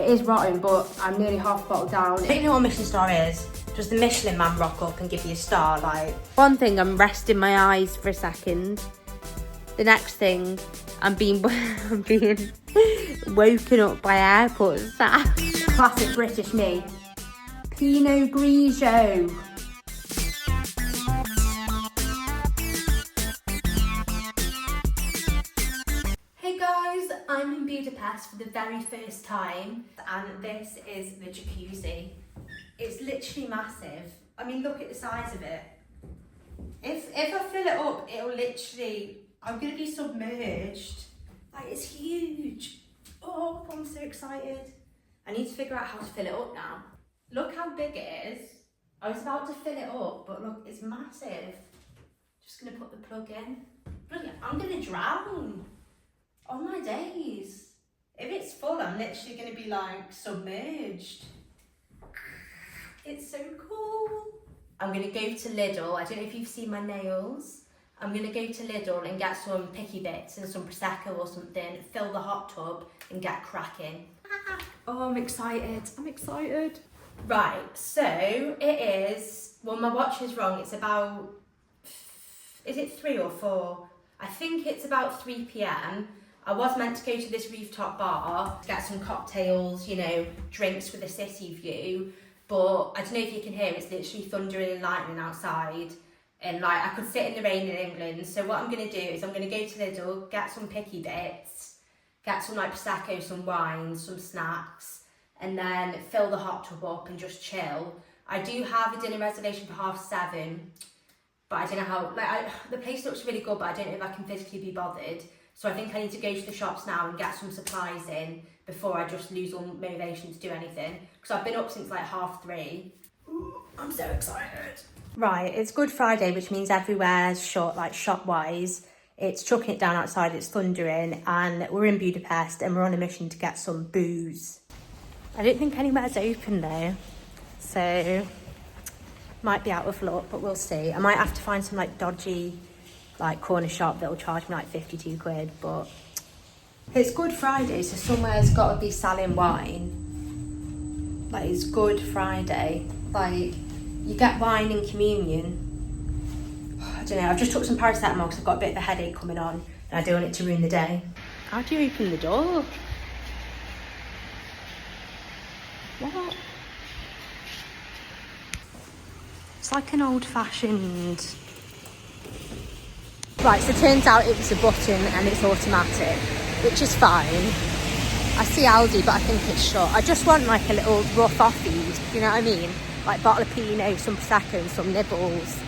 It is rotten, but I'm nearly half bottled down. I don't know what a Michelin star is. Does the Michelin man rock up and give you a star? Like, one thing, I'm resting my eyes for a second. The next thing, I'm being woken up by airport staff. Classic British me. Pinot Grigio. hey guys, I'm in Budapest for the very first time, and this is the jacuzzi. It's literally massive. I mean, look at the size of it. If I fill it up, it'll literally, I'm gonna be submerged. Like, it's huge. Oh, I'm so excited. I need to figure out how to fill it up now. Look how big it is. I was about to fill it up, but look, it's massive. Just gonna put the plug in. Brilliant, I'm gonna drown on my days. If it's full, I'm literally gonna be like submerged. It's so cool. I'm gonna go to Lidl. I don't know if you've seen my nails. I'm gonna go to Lidl and get some picky bits and some Prosecco or something, fill the hot tub and get cracking. Oh, I'm excited. I'm excited. Right, so it is, well, my watch is wrong. It's about, is it 3 or 4? I think it's about 3 p.m. I was meant to go to this rooftop bar to get some cocktails, you know, drinks with a city view. But I don't know if you can hear, it's literally thundering and lightning outside. And like, I could sit in the rain in England. So what I'm gonna do is I'm gonna go to Lidl, get some picky bits, get some like Prosecco, some wine, some snacks, and then fill the hot tub up and just chill. I do have a dinner reservation for 7:30, but I don't know how, the place looks really good, but I don't know if I can physically be bothered. So I think I need to go to the shops now and get some supplies in before I just lose all motivation to do anything. Because I've been up since like 3:30. Ooh, I'm so excited. Right, it's Good Friday, which means everywhere's shut, like shop-wise. It's chucking it down outside, it's thundering, and we're in Budapest and we're on a mission to get some booze. I don't think anywhere's open though, so might be out of luck, but we'll see. I might have to find some like dodgy like corner shop that'll charge me like 52 quid, but it's Good Friday, so somewhere's got to be selling wine. Like, it's Good Friday. Like, you get wine in communion. I don't know, I've just took some paracetamol because I've got a bit of a headache coming on and I don't want it to ruin the day. How do you open the door? What? It's like an old-fashioned... Right, so it turns out it was a button and it's automatic, which is fine. I see Aldi, but I think it's shut. I just want like a little rough offie, you know what I mean? Like bottle of Pinot, some Prosecco and some nibbles.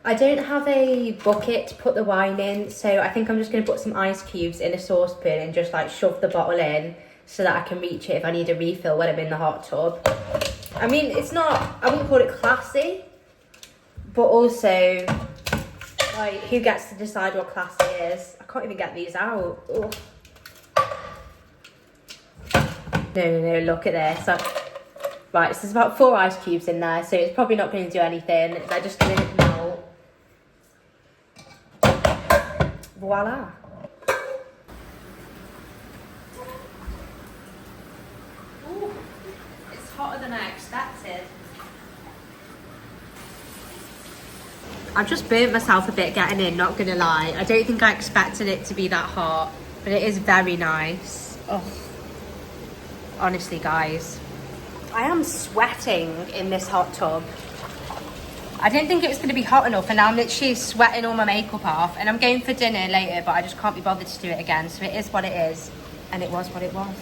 I don't have a bucket to put the wine in, so I think I'm just going to put some ice cubes in a saucepan and just like shove the bottle in so that I can reach it if I need a refill when I'm in the hot tub. I mean, it's not, I wouldn't call it classy, but also, like, who gets to decide what classy is? I can't even get these out. Ugh. No, look at this. Right, so there's about 4 ice cubes in there, so it's probably not going to do anything. They're just going to melt. Voila. Ooh, it's hotter than I expected. I've just burnt myself a bit getting in, not gonna lie. I don't think I expected it to be that hot, but it is very nice. Oh. Honestly, guys, I am sweating in this hot tub. I didn't think it was gonna be hot enough, and now I'm literally sweating all my makeup off, and I'm going for dinner later, but I just can't be bothered to do it again, so it is what it is, and it was what it was.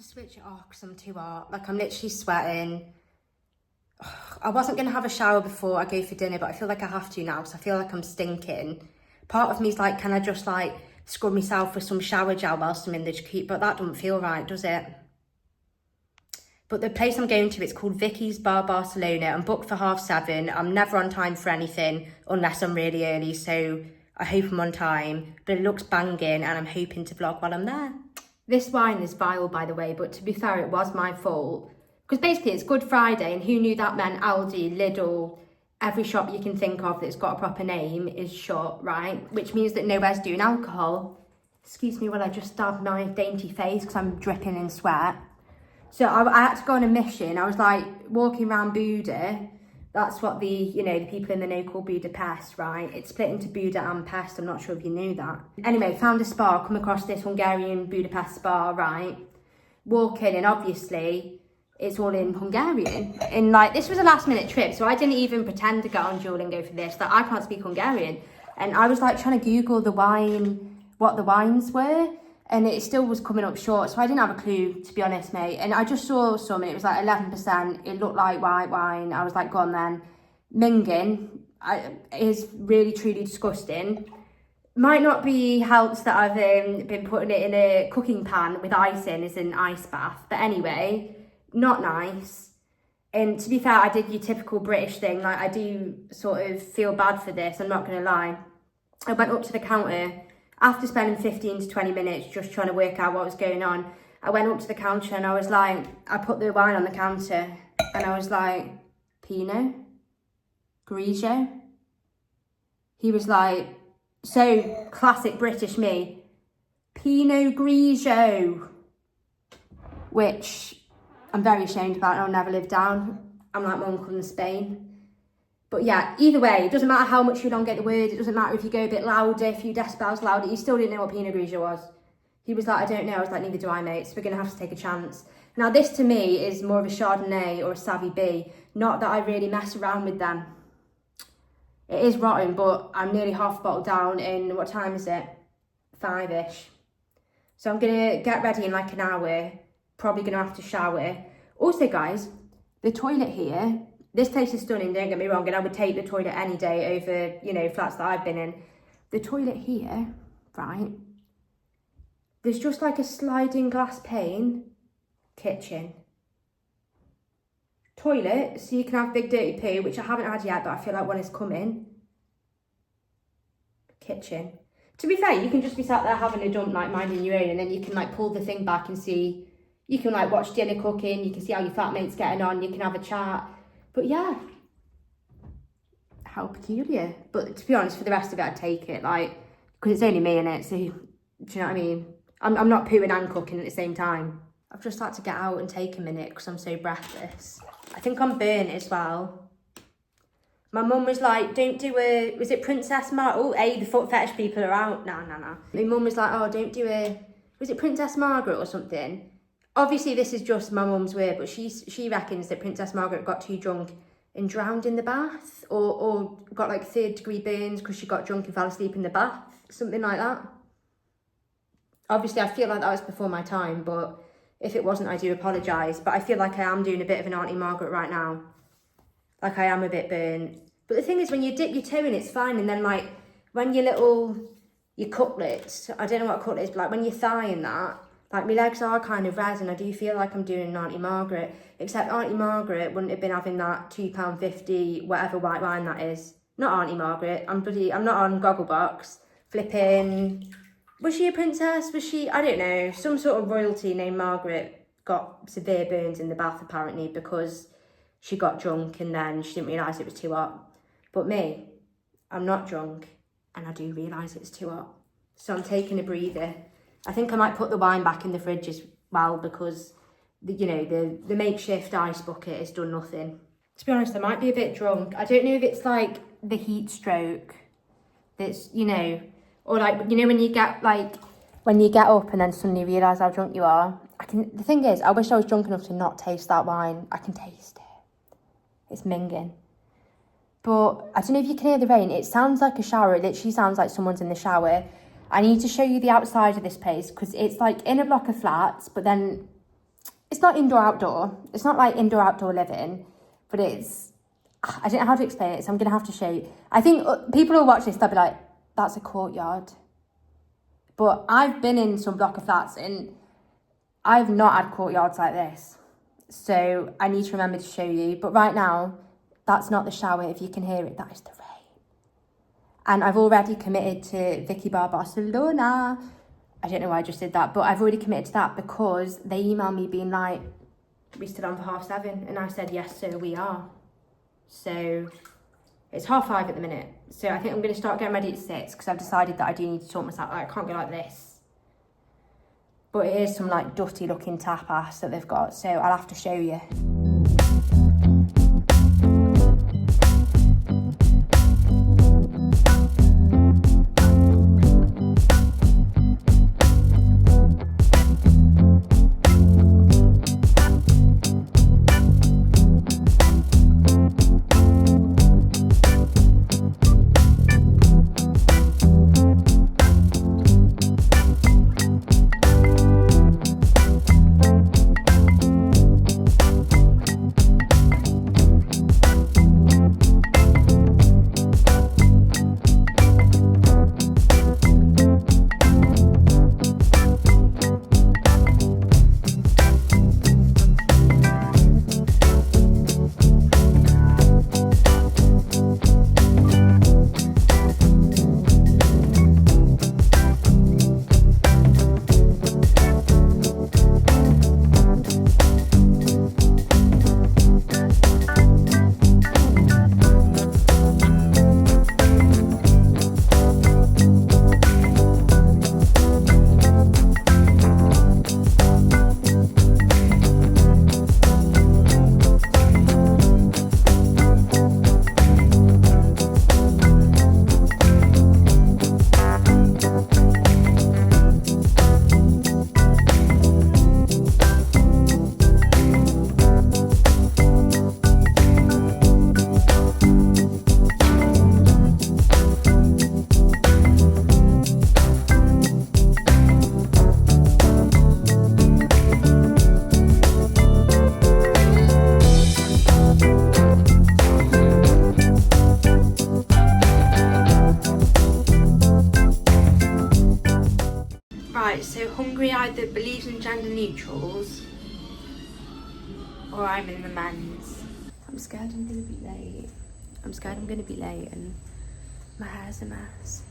Switch it off because I'm too hot. Like, I'm literally sweating. I wasn't going to have a shower before I go for dinner, but I feel like I have to now because I feel like I'm stinking. Part of me is like, can I just like scrub myself with some shower gel whilst I'm in the jacuzzi? But that doesn't feel right, does it? But the place I'm going to, it's called Vicky's Bar Barcelona. I'm booked for 7:30. I'm never on time for anything unless I'm really early. So I hope I'm on time. But it looks banging and I'm hoping to vlog while I'm there. This wine is vile, by the way, but to be fair, it was my fault. Because basically it's Good Friday and who knew that meant Aldi, Lidl, every shop you can think of that's got a proper name is shut, right? Which means that nowhere's doing alcohol. Excuse me while I just dab my dainty face because I'm dripping in sweat. So I had to go on a mission. I was like walking around Buda. That's what the people in the know call Budapest, right? It's split into Buda and Pest. I'm not sure if you knew that. Anyway, found a spa, come across this Hungarian Budapest spa, right? Walk in and obviously it's all in Hungarian. And like, this was a last minute trip, so I didn't even pretend to get on Duolingo for this. Like, I can't speak Hungarian. And I was like trying to Google the wine, what the wines were. And it still was coming up short, so I didn't have a clue, to be honest, mate. And I just saw some, and it was like 11%. It looked like white wine. I was like, go on then. Minging is really, truly disgusting. Might not be helped that I've been putting it in a cooking pan with ice in as an ice bath. But anyway, not nice. And to be fair, I did your typical British thing. Like, I do sort of feel bad for this, I'm not going to lie. I went up to the counter. After spending 15 to 20 minutes just trying to work out what was going on, I went up to the counter and I was like, I put the wine on the counter and I was like, Pinot Grigio? He was like, so classic British me, Pinot Grigio, which I'm very ashamed about and I'll never live down. I'm like my uncle in Spain. But yeah, either way, it doesn't matter how much you don't get the words. It doesn't matter if you go a bit louder, a few decibels louder. You still didn't know what Pinot Grigio was. He was like, I don't know. I was like, neither do I, mate. So we're going to have to take a chance. Now, this to me is more of a Chardonnay or a Savvy B. Not that I really mess around with them. It is rotten, but I'm nearly half a bottle down in, what time is it? 5-ish. So I'm going to get ready in like an hour. Probably going to have to shower. Also, guys, the toilet here... This place is stunning, don't get me wrong, and I would take the toilet any day over, flats that I've been in. The toilet here, right, there's just like a sliding glass pane, kitchen. Toilet, so you can have big dirty poo, which I haven't had yet, but I feel like one is coming. Kitchen. To be fair, you can just be sat there having a dump, like minding your own, and then you can like pull the thing back and see, you can like watch dinner cooking, you can see how your flatmate's getting on, you can have a chat. But yeah, how peculiar. But to be honest, for the rest of it, I'd take it, like, because it's only me in it, so, do you know what I mean? I'm not pooing and cooking at the same time. I've just had to get out and take a minute because I'm so breathless. I think I'm burnt as well. My mum was like, don't do was it Princess Margaret? Oh, hey, the foot fetish people are out. No. My mum was like, oh, don't do was it Princess Margaret or something? Obviously, this is just my mum's word, but she reckons that Princess Margaret got too drunk and drowned in the bath, or got like 3rd-degree burns because she got drunk and fell asleep in the bath, something like that. Obviously, I feel like that was before my time, but if it wasn't, I do apologise. But I feel like I am doing a bit of an Auntie Margaret right now. Like, I am a bit burnt. But the thing is, when you dip your toe in, it's fine, and then like when your cutlets, I don't know what a cutlet is, but like when your thigh and that, like, my legs are kind of red and I do feel like I'm doing an Auntie Margaret. Except Auntie Margaret wouldn't have been having that £2.50, whatever white wine that is. Not Auntie Margaret. I'm not on Gogglebox. Flipping... Was she a princess? Was she... I don't know. Some sort of royalty named Margaret got severe burns in the bath, apparently, because she got drunk and then she didn't realise it was too hot. But me, I'm not drunk and I do realise it's too hot. So I'm taking a breather. I think I might put the wine back in the fridge as well because, the makeshift ice bucket has done nothing. To be honest, I might be a bit drunk. I don't know if it's like the heat stroke that's, or like, when you get up and then suddenly realise how drunk you are. The thing is, I wish I was drunk enough to not taste that wine. I can taste it. It's minging. But I don't know if you can hear the rain. It sounds like a shower. It literally sounds like someone's in the shower. I need to show you the outside of this place because it's like in a block of flats, but then it's not indoor-outdoor. It's not like indoor-outdoor living, but it's, I don't know how to explain it, so I'm going to have to show you. I think people who watch this, they'll be like, that's a courtyard. But I've been in some block of flats and I've not had courtyards like this. So I need to remember to show you. But right now, that's not the shower. If you can hear it, that is the rain. And I've already committed to Vicky Bar Barcelona. I don't know why I just did that, but I've already committed to that because they emailed me being like, we still on for 7:30. And I said, yes, sir, we are. So it's 5:30 at the minute. So I think I'm going to start getting ready at 6 because I've decided that I do need to sort myself. Like, I can't go like this. But it is some like dusty looking tapas that they've got. So I'll have to show you. Right, so Hungary either believes in gender neutrals or I'm in the men's. I'm scared I'm going to be late. I'm scared I'm going to be late and my hair's a mess.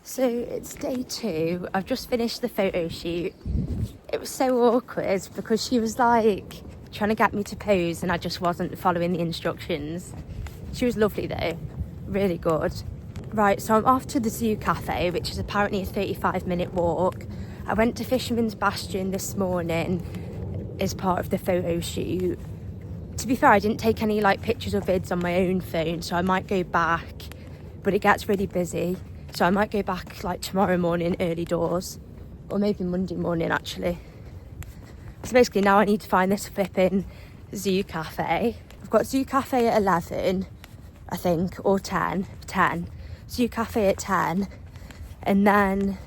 So it's day 2. I've just finished the photo shoot. It was so awkward because she was like trying to get me to pose and I just wasn't following the instructions. She was lovely though, really good. Right, so I'm off to the Zoo Cafe, which is apparently a 35-minute walk. I went to Fisherman's Bastion this morning as part of the photo shoot. To be fair, I didn't take any like pictures or vids on my own phone, so I might go back, but it gets really busy. So I might go back like tomorrow morning, early doors, or maybe Monday morning actually. So basically now I need to find this flipping Zoo Cafe. I've got Zoo Cafe at 11, I think, or 10. Zoo Cafe at 10. And then,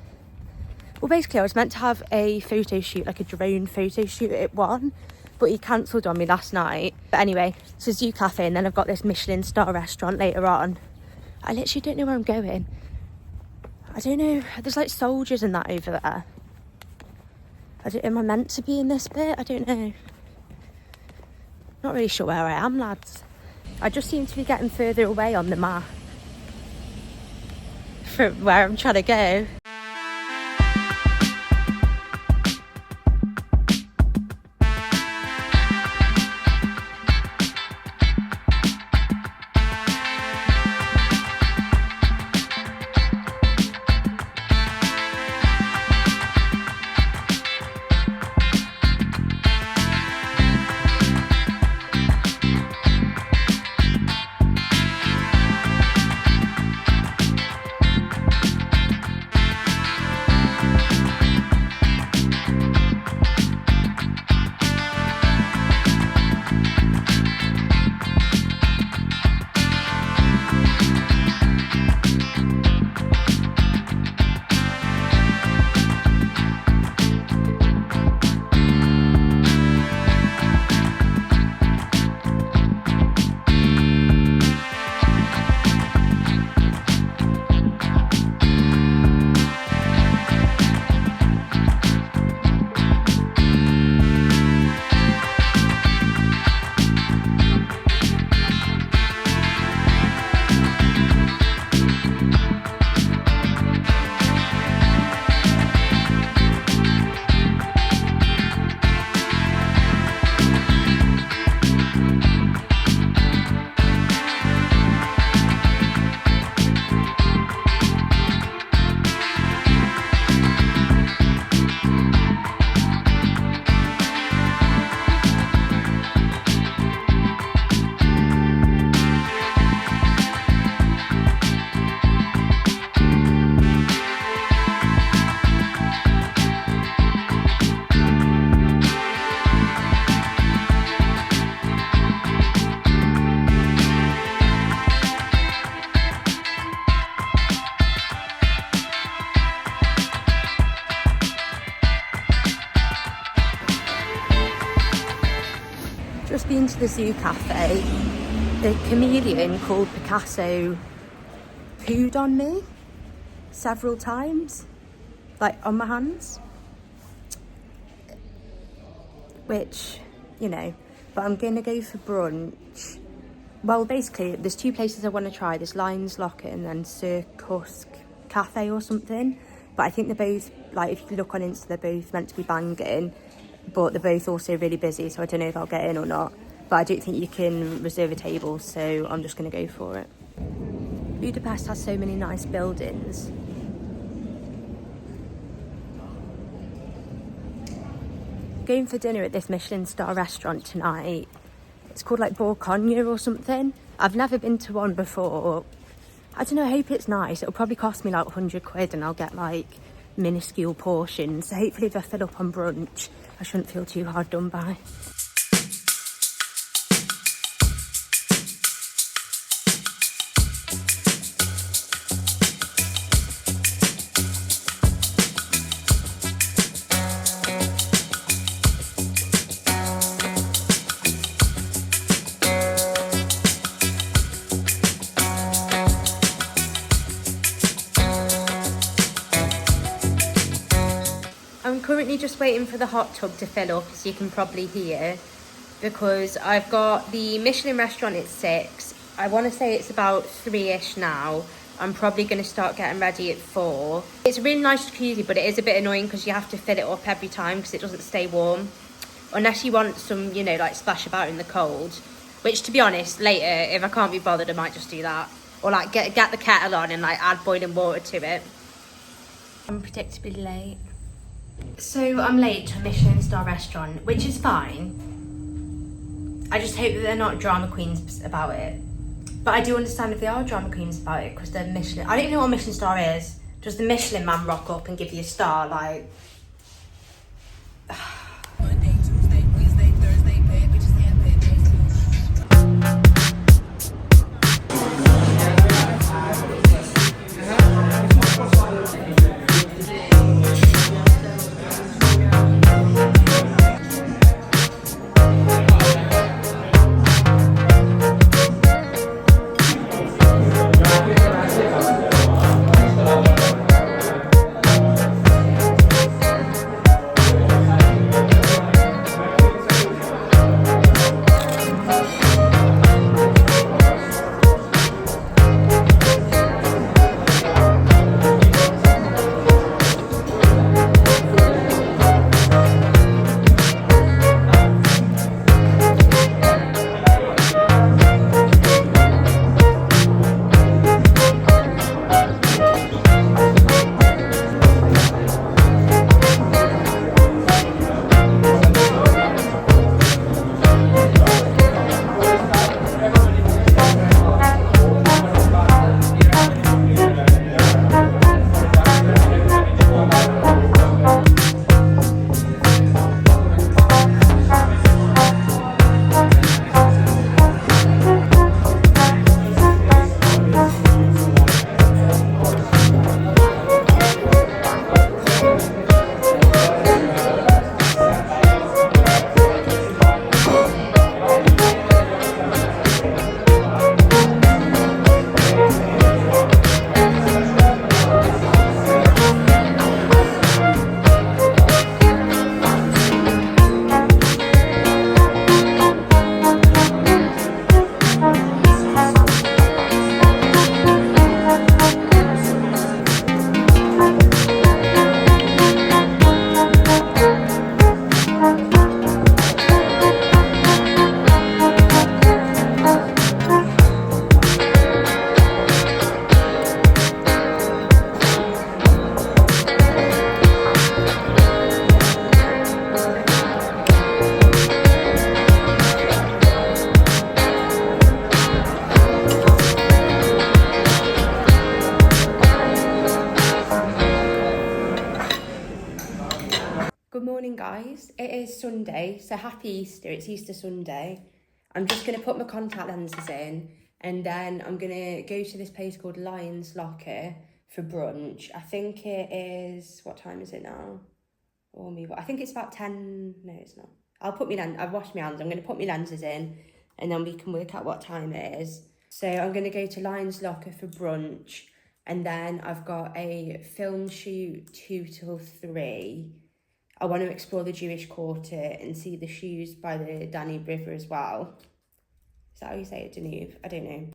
well basically I was meant to have a photo shoot, like a drone photo shoot at 1, but he cancelled on me last night. But anyway, so Zoo Cafe, and then I've got this Michelin star restaurant later on. I literally don't know where I'm going. I don't know, there's like soldiers and that over there. Am I meant to be in this bit? I don't know. Not really sure where I am, lads. I just seem to be getting further away on the map from where I'm trying to go. just been to the zoo cafe. The chameleon called Picasso pooed on me several times, like on my hands, which, you know, but I'm gonna go for brunch. Well, basically, there's two places I want to try. There's Lions Locker and then Circus Cafe or something. But I think they're both, like, if you look on Insta, they're both meant to be banging. But they're both also really busy, so I don't know if I'll get in or not. But I don't think you can reserve a table, so I'm just going to go for it. Budapest has so many nice buildings. Going for dinner at this Michelin star restaurant tonight. It's called like Borgogne or something. I've never been to one before. I don't know, I hope it's nice. It'll probably cost me like 100 quid and I'll get like minuscule portions. So hopefully if I fill up on brunch, I shouldn't feel too hard done by. I'm currently just waiting for the hot tub to fill up, as you can probably hear, because I've got the Michelin restaurant at 6. I want to say it's about 3ish now. I'm probably going to start getting ready at 4. It's a really nice jacuzzi, but it is a bit annoying because you have to fill it up every time because it doesn't stay warm. Unless you want some, you know, like splash about in the cold. Which, to be honest, later, if I can't be bothered, I might just do that. Or like get the kettle on and like add boiling water to it. I'm predictably late. So I'm late to a Michelin star restaurant, which is fine. I just hope that they're not drama queens about it. But I do understand if they are drama queens about it because they're Michelin. I don't even know what Michelin star is. Does the Michelin man rock up and give you a star? Like, Monday, Tuesday, Wednesday, Thursday, bad bitches can't pay bills. Guys, it is Sunday, so happy Easter. It's Easter Sunday. I'm just going to put my contact lenses in and then I'm going to go to this place called Lions Locker for brunch. I think it is, what time is it now? I think it's about 10, no it's not, I've washed my hands, I'm going to put my lenses in and then we can work out what time it is. So I'm going to go to Lion's Locker for brunch, and then I've got a film shoot 2 till 3. I want to explore the Jewish Quarter and see the shoes by the Danube River as well. Is that how you say it, Danube? I don't know.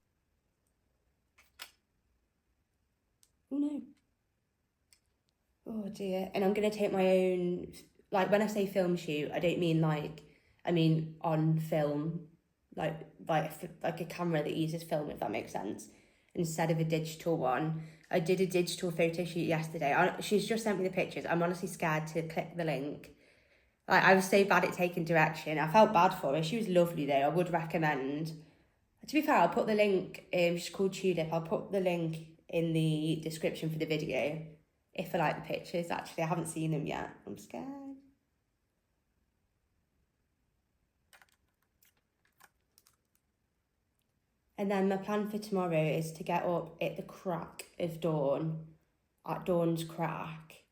Oh no. Oh dear. And I'm going to take my own, like when I say film shoot, I don't mean like, I mean on film, like a camera that uses film, if that makes sense, instead of a digital one. I did a digital photo shoot yesterday. She's just sent me the pictures. I'm honestly scared to click the link. Like, I was so bad at taking direction. I felt bad for her. She was lovely though. I would recommend. To be fair, I'll put the link, she's called Tulip. I'll put the link in the description for the video if I like the pictures. Actually, I haven't seen them yet. I'm scared. And then my plan for tomorrow is to get up at the crack of dawn, at dawn's crack,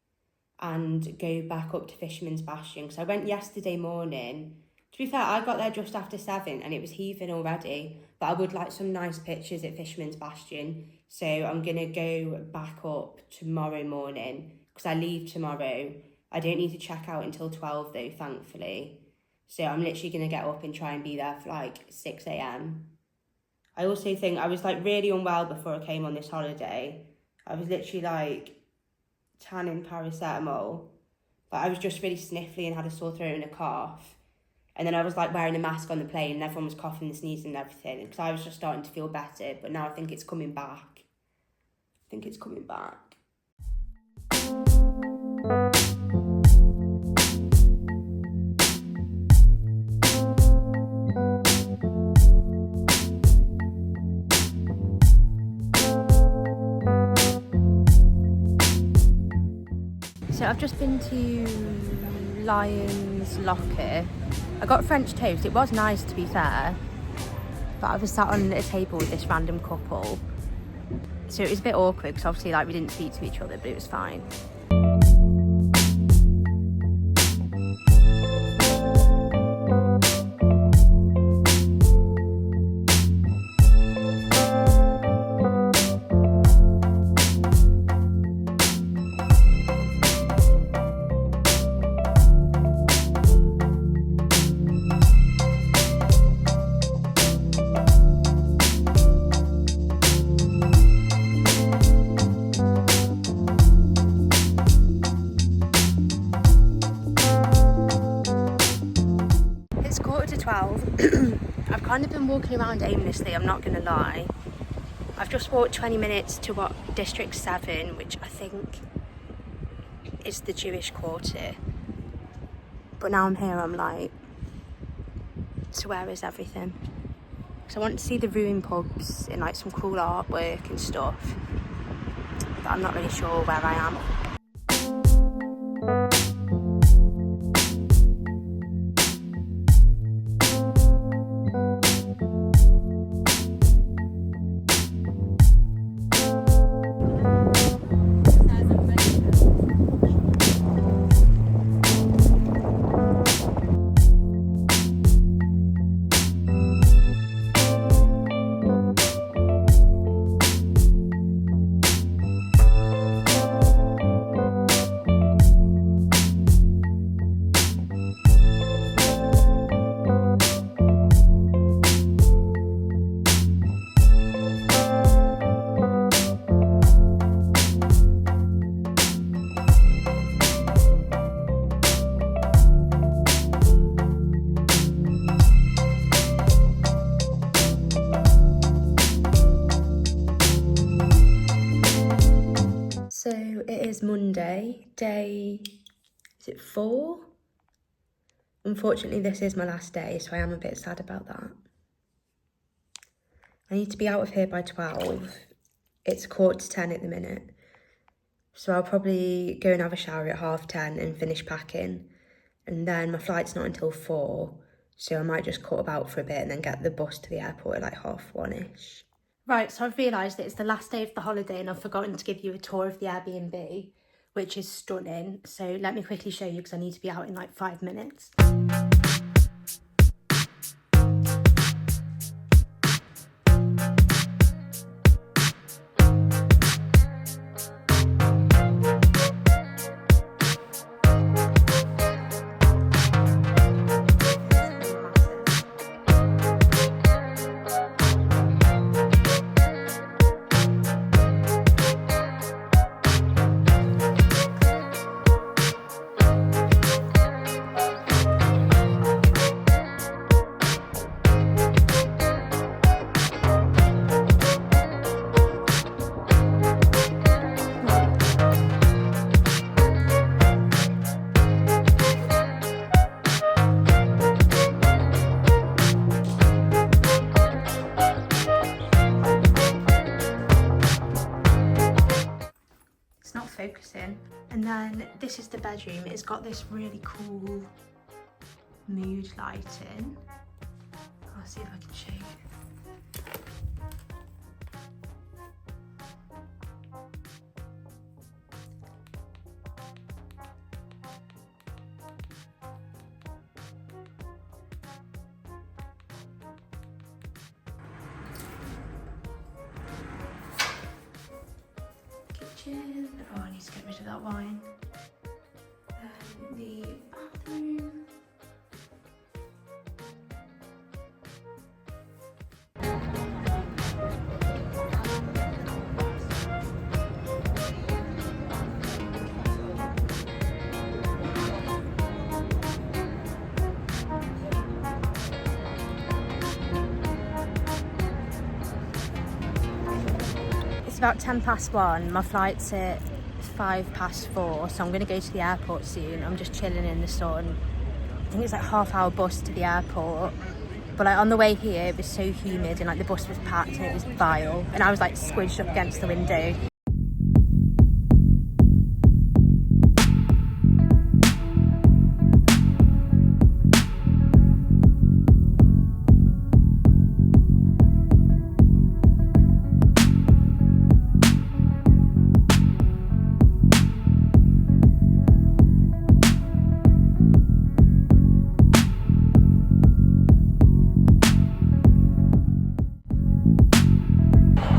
and go back up to Fisherman's Bastion. Because I went yesterday morning. To be fair, I got there just after 7 and it was heaving already. But I would like some nice pictures at Fisherman's Bastion. So I'm going to go back up tomorrow morning because I leave tomorrow. I don't need to check out until 12 though, thankfully. So I'm literally going to get up and try and be there for like 6 a.m. I also think I was like really unwell before I came on this holiday. I was literally like tanning paracetamol, but I was just really sniffly and had a sore throat and a cough. And then I was like wearing a mask on the plane and everyone was coughing and sneezing and everything because I was just starting to feel better. But now I think it's coming back. I think it's coming back. So I've just been to Lion's Locker. I got French toast. It was nice, to be fair, but I was sat on a table with this random couple, so it was a bit awkward because obviously like we didn't speak to each other, but it was fine. I've kind of been walking around aimlessly, I'm not gonna lie. I've just walked 20 minutes to District 7, which I think is the Jewish Quarter. But now I'm here, I'm like, so where is everything? Because I want to see the ruined pubs and like some cool artwork and stuff, but I'm not really sure where I am. So it is Monday, day, is it 4? Unfortunately, this is my last day, so I am a bit sad about that. I need to be out of here by 12. It's 9:45 at the minute. So I'll probably go and have a shower at 10:30 and finish packing. And then my flight's not until 4, so I might just cut about for a bit and then get the bus to the airport at like 1:30ish. Right, so I've realised that it's the last day of the holiday and I've forgotten to give you a tour of the Airbnb, which is stunning. So let me quickly show you because I need to be out in like 5 minutes. lighting. And then this is the bedroom. It's got this really cool mood lighting. I'll see if I can show you. Kitchen. Oh, I need to get rid of that wine. The bathroom. It's about 1:10. My flight's at 4:05, so I'm going to go to the airport soon. I'm just chilling in the sun. I think it's like half-hour bus to the airport. But like on the way here, it was so humid and like the bus was packed and it was vile. And I was like squished up against the window.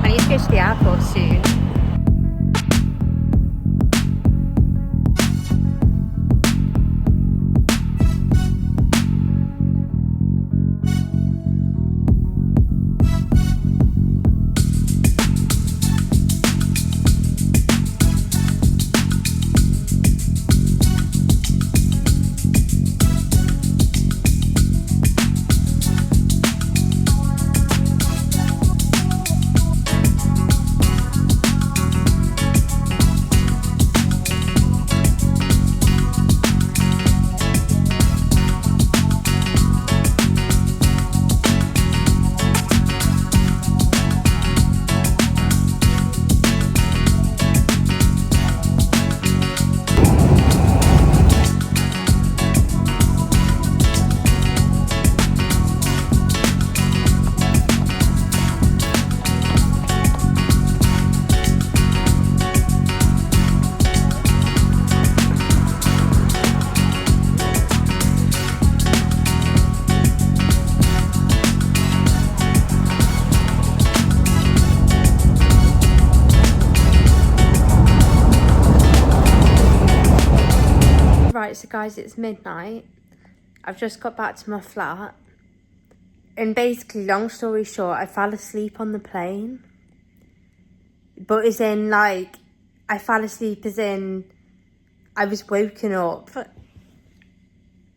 I need to go to the airport soon. Right, so guys, it's midnight. I've just got back to my flat. And basically, long story short, I fell asleep on the plane. But as in, like, I fell asleep as in, I was woken up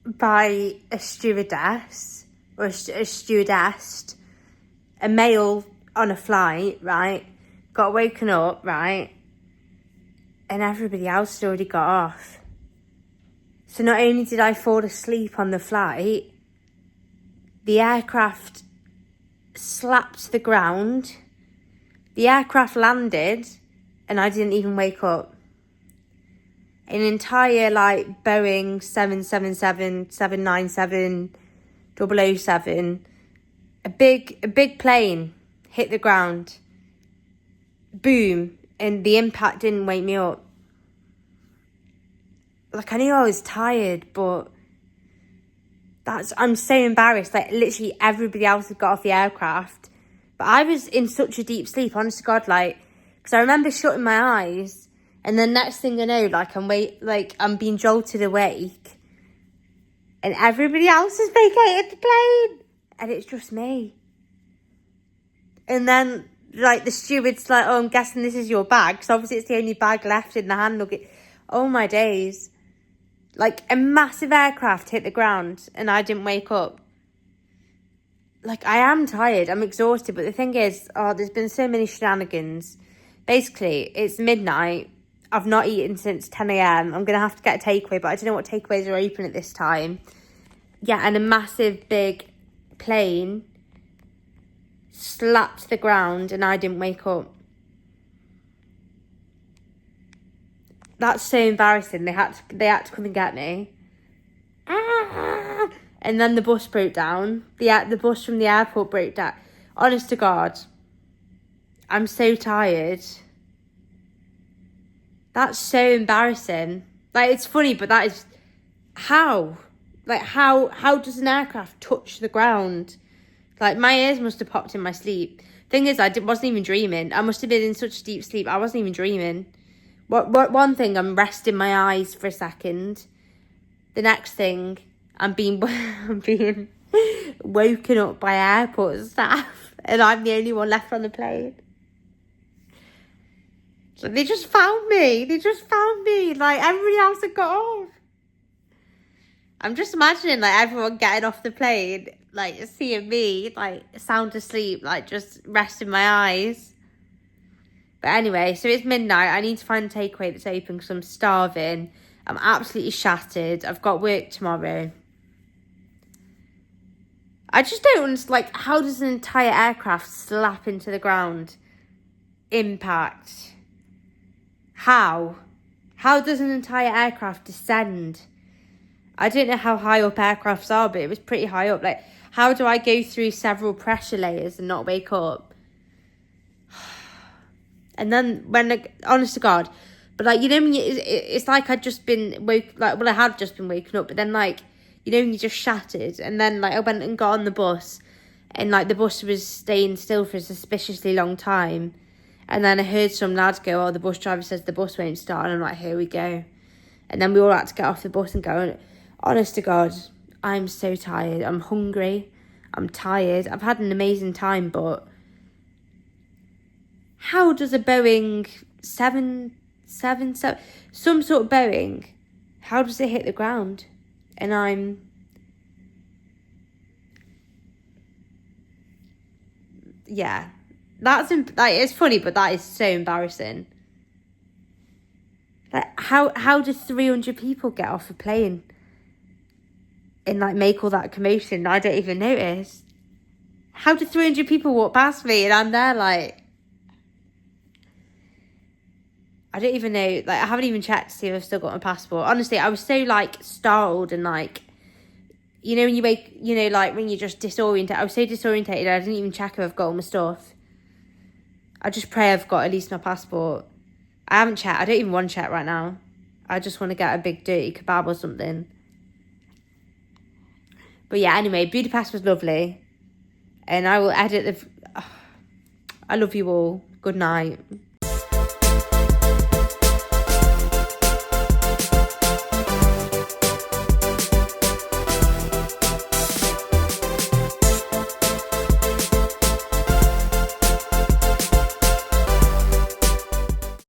by a stewardess, or a stewardess, a male on a flight, right? Got woken up, right? And everybody else had already got off. So not only did I fall asleep on the flight, the aircraft slapped the ground, the aircraft landed, and I didn't even wake up. An entire, like, Boeing 777, 797, 007, a big plane hit the ground. Boom, and the impact didn't wake me up. Like, I knew I was tired, but I'm so embarrassed. Like, literally everybody else had got off the aircraft. But I was in such a deep sleep, honest to God, like, because I remember shutting my eyes, and the next thing I know, like, I'm being jolted awake, and everybody else has vacated the plane, and it's just me. And then, like, the steward's like, oh, I'm guessing this is your bag, because obviously it's the only bag left in the hand luggage. Oh, my days. Like, a massive aircraft hit the ground and I didn't wake up. Like, I am tired. I'm exhausted. But the thing is, there's been so many shenanigans. Basically, it's midnight. I've not eaten since 10 a.m. I'm going to have to get a takeaway, but I don't know what takeaways are open at this time. Yeah, and a massive, big plane slapped the ground and I didn't wake up. That's so embarrassing. They had to come and get me. And then the bus broke down. The bus from the airport broke down. Honest to God, I'm so tired. That's so embarrassing. Like, it's funny, but that is how? Like, how does an aircraft touch the ground? Like, my ears must have popped in my sleep. Thing is, wasn't even dreaming. I must have been in such deep sleep. I wasn't even dreaming. One thing, I'm resting my eyes for a second. The next thing, I'm being woken up by airport staff, and I'm the only one left on the plane. So they just found me. Like, everybody else had got off. I'm just imagining, like, everyone getting off the plane, like, seeing me, like, sound asleep, like, just resting my eyes. But anyway, so it's midnight. I need to find a takeaway that's open because I'm starving. I'm absolutely shattered. I've got work tomorrow. I just don't understand, like, how does an entire aircraft slap into the ground? Impact. How? How does an entire aircraft descend? I don't know how high up aircrafts are, but it was pretty high up. Like, how do I go through several pressure layers and not wake up? And then honest to God, but like, you know, when it's like I'd just been I had just been waking up, but then, like, you know, when you just shattered, and then, like, I went and got on the bus, and, like, the bus was staying still for a suspiciously long time, and then I heard some lad go, "Oh, the bus driver says the bus won't start," and I'm like, here we go. And then we all had to get off the bus and go. Honest to God, I'm so tired. I'm hungry. I'm tired. I've had an amazing time, but how does a Boeing 777, some sort of Boeing, how does it hit the ground? And yeah, it's funny, but that is so embarrassing. Like, how do 300 people get off a plane and, like, make all that commotion? I don't even notice. How do 300 people walk past me and I'm there, like, I don't even know. Like, I haven't even checked to see if I've still got my passport. Honestly, I was so, like, startled and, like, you know, when you wake, you know, like, when you're just disoriented. I was so disorientated, I didn't even check if I've got all my stuff. I just pray I've got at least my passport. I haven't checked. I don't even want to check right now. I just want to get a big dirty kebab or something. But yeah, anyway, Budapest was lovely. And I will edit I love you all. Good night.